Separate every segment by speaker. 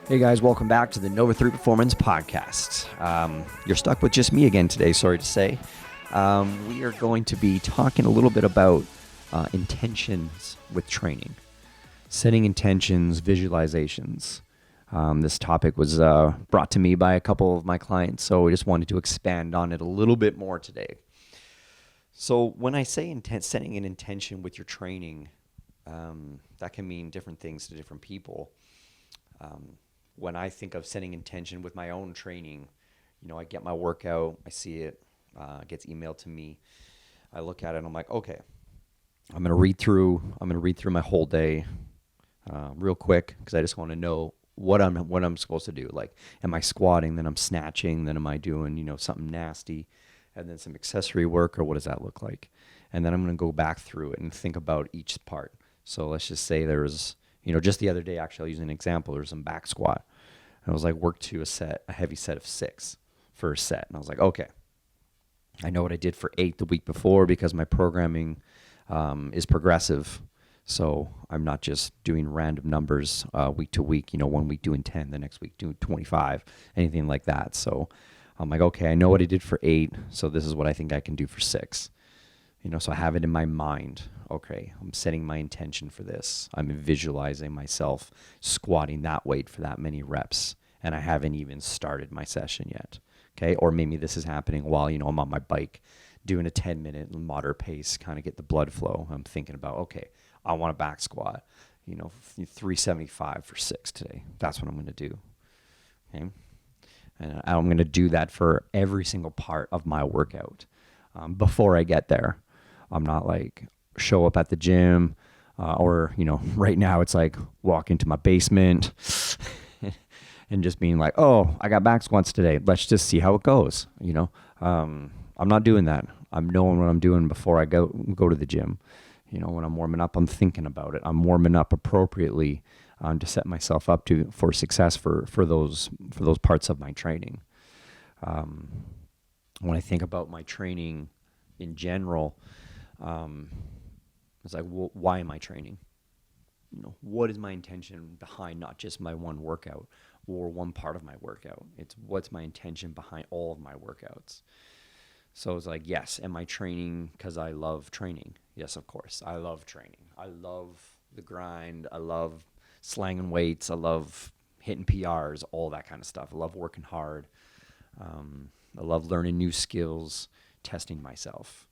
Speaker 1: Hey guys, welcome back to the Nova3Performance podcast. You're stuck with just me again today, sorry to say. We are going to be talking a little bit about intentions with training. Setting intentions, visualizations. This topic was brought to me by a couple of my clients, so we just wanted to expand on it a little bit more today. So when I say setting an intention with your training, that can mean different things to different people. When I think of setting intention with my own training, I get my workout, I see it, it gets emailed to me. I look at it and I'm like, okay, I'm going to read through my whole day real quick because I just want to know what I'm supposed to do. Like, am I squatting? Then I'm snatching. Then am I doing, something nasty? And then some accessory work, or what does that look like? And then I'm going to go back through it and think about each part. So let's just say there's, just the other day, actually, I'll use an example. There was some back squat. And I was like, work to a heavy set of 6 for a set. And I was like, okay, I know what I did for 8 the week before because my programming is progressive. So I'm not just doing random numbers week to week, one week doing 10, the next week doing 25, anything like that. So I'm like, okay, I know what I did for 8. So this is what I think I can do for 6. So I have it in my mind. Okay, I'm setting my intention for this. I'm visualizing myself squatting that weight for that many reps, and I haven't even started my session yet. Okay, or maybe this is happening while, I'm on my bike doing a 10-minute moderate pace, kind of get the blood flow. I'm thinking about, okay, I want a back squat, 375 for 6 today. That's what I'm going to do. Okay, and I'm going to do that for every single part of my workout before I get there. I'm not like show up at the gym or, right now it's like walk into my basement and just being like, oh, I got back squats today. Let's just see how it goes. I'm not doing that. I'm knowing what I'm doing before I go to the gym. When I'm warming up, I'm thinking about it. I'm warming up appropriately to set myself up for success for those parts of my training. When I think about my training in general, it's like, well, why am I training? What is my intention behind not just my one workout or one part of my workout? It's what's my intention behind all of my workouts. So it's like, yes, am I training because I love training? Yes, of course. I love training. I love the grind. I love slanging weights. I love hitting PRs, all that kind of stuff. I love working hard. I love learning new skills, testing myself.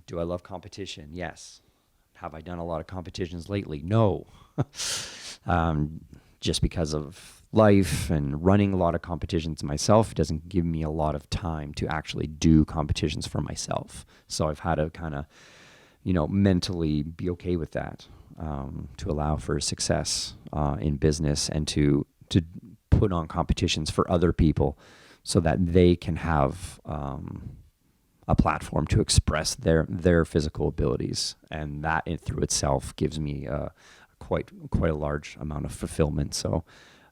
Speaker 1: Do I love competition? Yes. Have I done a lot of competitions lately? No. Just because of life and running a lot of competitions myself, it doesn't give me a lot of time to actually do competitions for myself. So I've had to kind of, mentally be okay with that, to allow for success in business and to put on competitions for other people so that they can have a platform to express their physical abilities, and that through itself gives me quite a large amount of fulfillment. So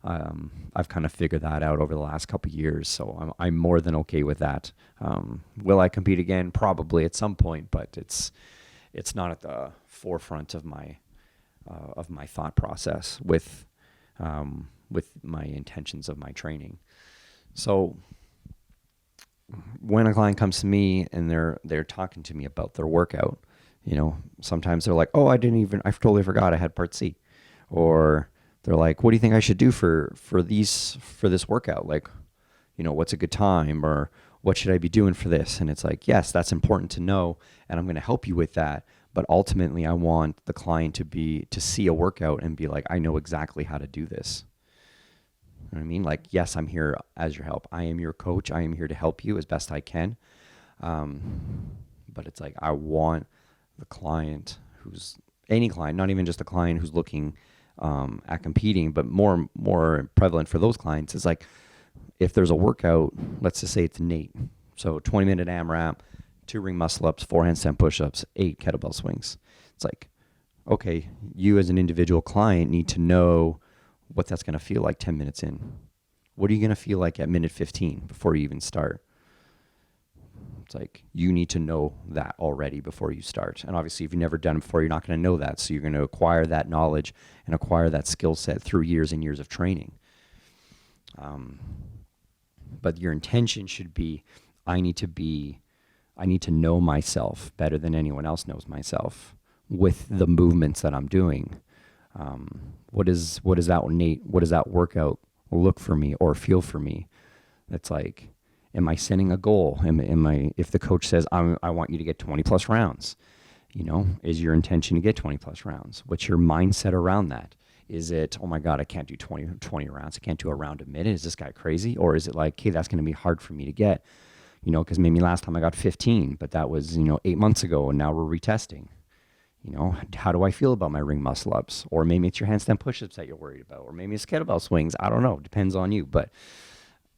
Speaker 1: I've kind of figured that out over the last couple of years. So I'm more than okay with that. Will I compete again? Probably at some point, but it's not at the forefront of my thought process with my intentions of my training. So when a client comes to me and they're talking to me about their workout, sometimes they're like, oh, I totally forgot I had part C. Or they're like, what do you think I should do for this workout? Like, what's a good time, or what should I be doing for this? And it's like, yes, that's important to know, and I'm going to help you with that. But ultimately I want the client to see a workout and be like, I know exactly how to do this. You know what I mean? Like, yes, I'm here as your help. I am your coach. I am here to help you as best I can. But it's like, I want the client any client, not even just a client who's looking at competing, but more prevalent for those clients is like, if there's a workout, let's just say it's Nate. So 20-minute AMRAP, 2 ring muscle ups, 4 handstand push-ups, 8 kettlebell swings. It's like, okay, you as an individual client need to know what that's going to feel like 10 minutes in. What are you going to feel like at minute 15 before you even start? It's like, you need to know that already before you start. And obviously, if you've never done it before, you're not going to know that. So you're going to acquire that knowledge and acquire that skill set through years and years of training. But your intention should be, I need to know myself better than anyone else knows myself with the movements that I'm doing. What does that workout look for me or feel for me? It's like, am I setting a goal? If the coach says, I want you to get 20 plus rounds, is your intention to get 20 plus rounds? What's your mindset around that? Is it, oh my God, I can't do 20 rounds. I can't do a round a minute. Is this guy crazy? Or is it like, hey, that's going to be hard for me to get, because maybe last time I got 15, but that was, 8 months ago, and now we're retesting. How do I feel about my ring muscle ups? Or maybe it's your handstand push-ups that you're worried about, or maybe it's kettlebell swings. I don't know. Depends on you. But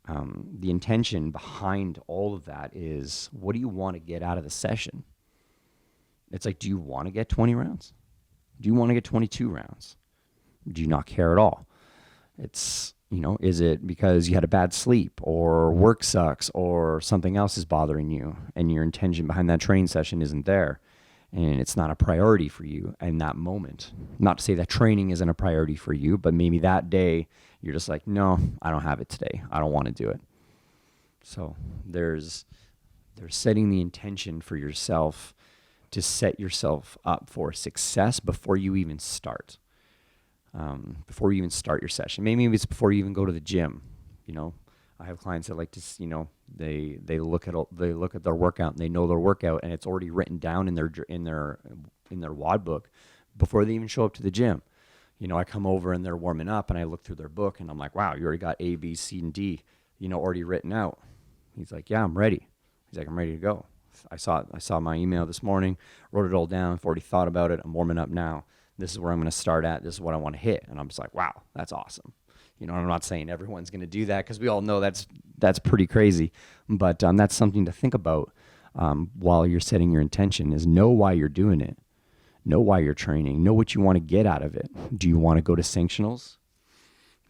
Speaker 1: the intention behind all of that is, what do you want to get out of the session? It's like, do you want to get 20 rounds? Do you want to get 22 rounds? Do you not care at all? It's, is it because you had a bad sleep or work sucks or something else is bothering you and your intention behind that training session isn't there and it's not a priority for you in that moment? Not to say that training isn't a priority for you, but maybe that day you're just like, no, I don't have it today. I don't want to do it. So there's setting the intention for yourself to set yourself up for success before you even start. Before you even start your session. Maybe it's before you even go to the gym. I have clients that like to, they look at their workout and they know their workout and it's already written down in their WOD book before they even show up to the gym. I come over and they're warming up and I look through their book and I'm like, wow, you already got A, B, C, and D, already written out. He's like, yeah, I'm ready. He's like, I'm ready to go. I saw my email this morning, wrote it all down. I've already thought about it. I'm warming up now. This is where I'm going to start at. This is what I want to hit. And I'm just like, wow, that's awesome. I'm not saying everyone's going to do that because we all know that's pretty crazy. But that's something to think about while you're setting your intention, is know why you're doing it. Know why you're training. Know what you want to get out of it. Do you want to go to sanctionals?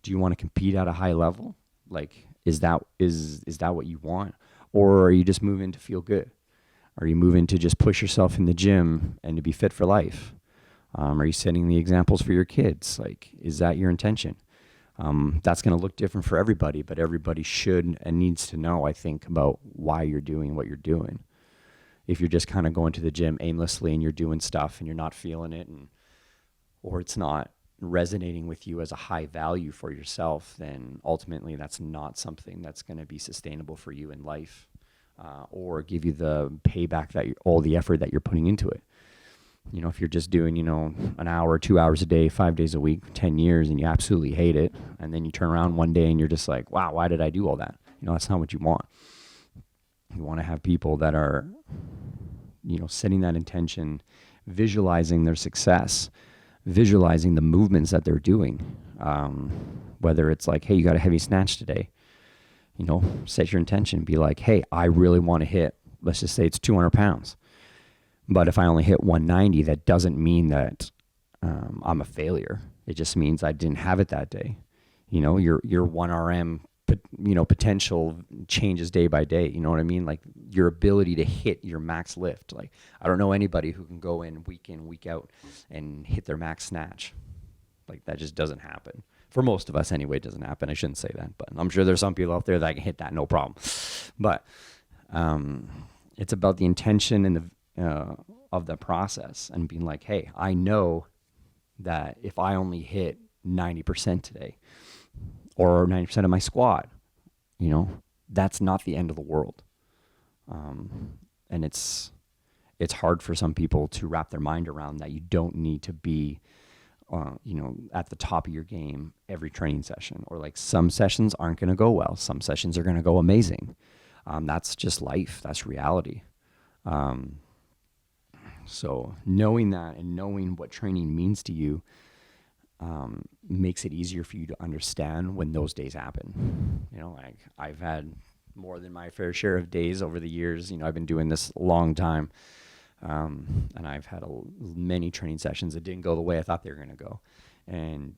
Speaker 1: Do you want to compete at a high level? Like, is that what you want? Or are you just moving to feel good? Are you moving to just push yourself in the gym and to be fit for life? Are you setting the examples for your kids? Like, is that your intention? That's going to look different for everybody, but everybody should and needs to know, I think, about why you're doing what you're doing. If you're just kind of going to the gym aimlessly and you're doing stuff and you're not feeling it, or it's not resonating with you as a high value for yourself, then ultimately that's not something that's going to be sustainable for you in life, or give you the payback all the effort that you're putting into it. If you're just doing, an hour, 2 hours a day, 5 days a week, 10 years, and you absolutely hate it, and then you turn around one day and you're just like, wow, why did I do all that? That's not what you want. You want to have people that are, setting that intention, visualizing their success, visualizing the movements that they're doing. Whether it's like, hey, you got a heavy snatch today, set your intention. Be like, hey, I really want to hit, let's just say it's 200 pounds. But if I only hit 190, that doesn't mean that I'm a failure. It just means I didn't have it that day. Your 1RM, potential changes day by day. You know what I mean? Like, your ability to hit your max lift. Like, I don't know anybody who can go in, week out, and hit their max snatch. Like, that just doesn't happen. For most of us anyway, it doesn't happen. I shouldn't say that, but I'm sure there's some people out there that can hit that no problem. But it's about the intention and of the process, and being like, hey, I know that if I only hit 90% today or 90% of my squat, that's not the end of the world. And it's hard for some people to wrap their mind around that. You don't need to be, at the top of your game every training session, or like some sessions aren't going to go well. Some sessions are going to go amazing. That's just life. That's reality. So knowing that and knowing what training means to you makes it easier for you to understand when those days happen. Like, I've had more than my fair share of days over the years. I've been doing this a long time, and I've had many training sessions that didn't go the way I thought they were going to go. And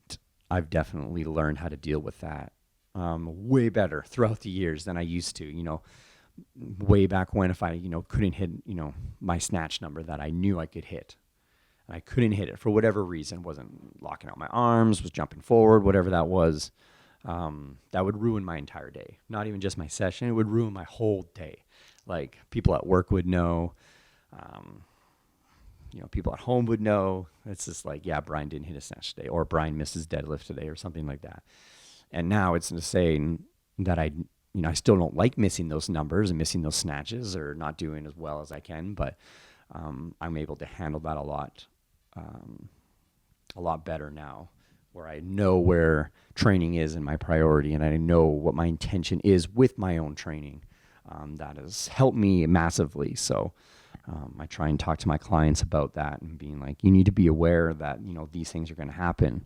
Speaker 1: I've definitely learned how to deal with that way better throughout the years than I used to. Way back when, if I, couldn't hit, my snatch number that I knew I could hit, and I couldn't hit it for whatever reason, wasn't locking out my arms, was jumping forward, whatever that was, that would ruin my entire day. Not even just my session, it would ruin my whole day. Like, people at work would know, people at home would know. It's just like, yeah, Brian didn't hit a snatch today, or Brian missed his deadlift today, or something like that. And now it's to say that I still don't like missing those numbers and missing those snatches or not doing as well as I can, but I'm able to handle that a lot better now, where I know where training is in my priority, and I know what my intention is with my own training. That has helped me massively. So I try and talk to my clients about that and being like, you need to be aware that, these things are going to happen.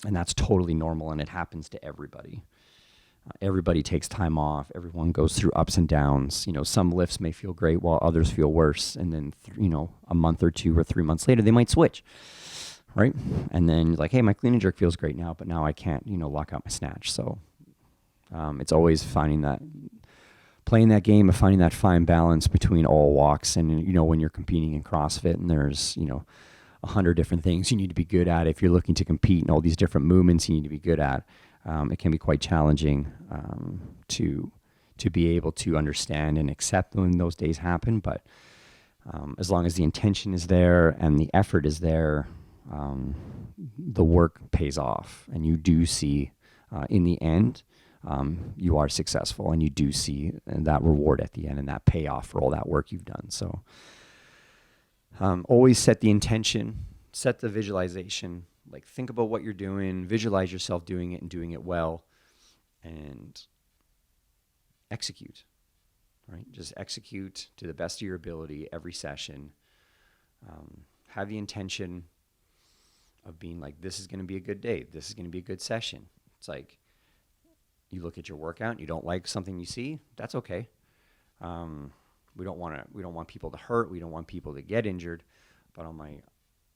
Speaker 1: And that's totally normal, and it happens to everybody. Everybody takes time off. Everyone goes through ups and downs. Some lifts may feel great while others feel worse. And then, a month or 2 or 3 months later, they might switch, right? And then like, hey, my clean and jerk feels great now, but now I can't, lock out my snatch. So it's always playing that game of finding that fine balance between all walks. And, when you're competing in CrossFit and there's, 100 different things you need to be good at. If you're looking to compete in all these different movements you need to be good at, it can be quite challenging to be able to understand and accept when those days happen. But as long as the intention is there and the effort is there, the work pays off, and you do see in the end, you are successful, and you do see that reward at the end and that payoff for all that work you've done. So always set the intention, set the visualization, like think about what you're doing, visualize yourself doing it and doing it well, and execute, right? Just execute to the best of your ability every session. Have the intention of being like, this is going to be a good day. This is going to be a good session. It's like, you look at your workout and you don't like something you see, that's okay. We don't want people to hurt. We don't want people to get injured. But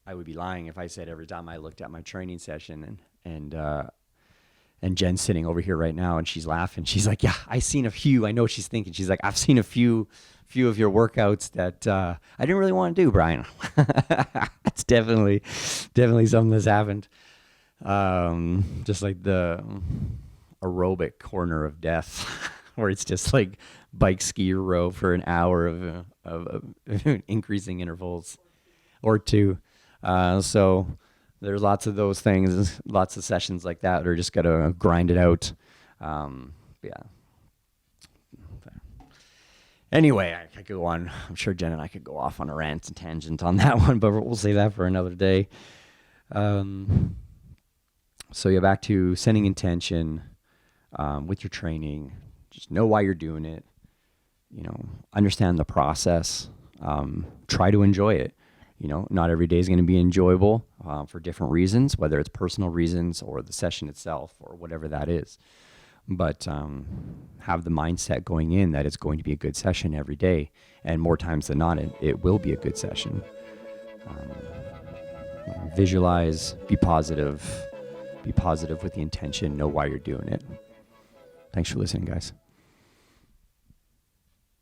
Speaker 1: I would be lying if I said every time I looked at my training session and Jen's sitting over here right now and she's laughing. She's like, yeah, I seen a few. I know what she's thinking. She's like, I've seen a few of your workouts that I didn't really want to do, Brian. That's definitely something that's happened. Just like the aerobic corner of death, where it's just like bike ski row for an hour of increasing intervals or 2. So there's lots of those things, lots of sessions like that are just got to grind it out. Yeah. Anyway, I could go on. I'm sure Jen and I could go off on a rant and tangent on that one, but we'll save that for another day. So you're back to setting intention with your training. Just know why you're doing it. Understand the process. Try to enjoy it. Not every day is going to be enjoyable for different reasons, whether it's personal reasons or the session itself or whatever that is. But have the mindset going in that it's going to be a good session every day. And more times than not, it will be a good session. Visualize, be positive with the intention, know why you're doing it. Thanks for listening, guys.